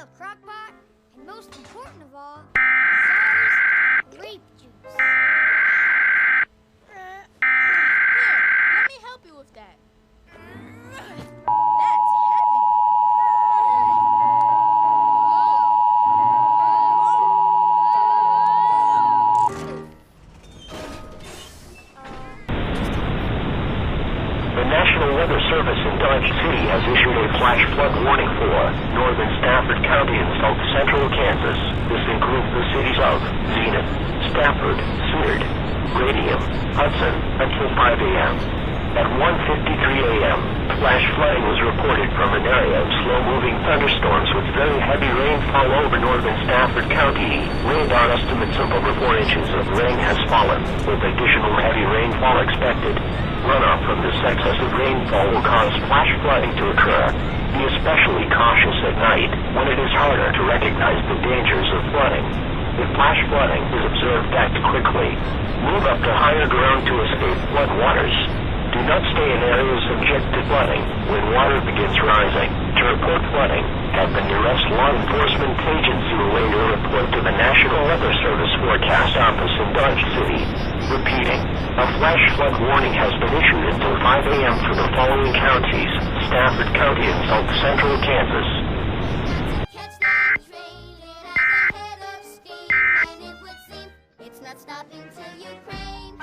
style crockpot, and most important of all, Zara's grape juice. Here, let me help you with that. That's heavy. The National Weather Service in Dodge City has issued a flash flood warning for northern Stafford County and south central Kansas. This includes the cities of Zenith, Stafford, Seward, Radium, Hudson until 5 a.m. At 1:53 a.m., flash flooding was reported from an area of slow-moving thunderstorms with very heavy rainfall over northern Stafford County. Radar estimates of over 4 inches of rain has fallen, with additional heavy rainfall expected. Runoff from this excessive rainfall will cause flash flooding to occur. Be especially cautious at night, when it is harder to recognize the dangers of flooding. If flash flooding is observed, act quickly. Move up to higher ground to escape flood waters. Do not stay in areas subject to flooding when water begins rising. To report flooding, have the nearest law enforcement agency relay your report to the National Weather Service Forecast Office in Dodge City. Repeating, a flash flood warning has been issued until 5 a.m. for the following counties: Stafford County and south central Kansas. Catch that train, it has a head of steam, and it would seem it's not stopping till Ukraine.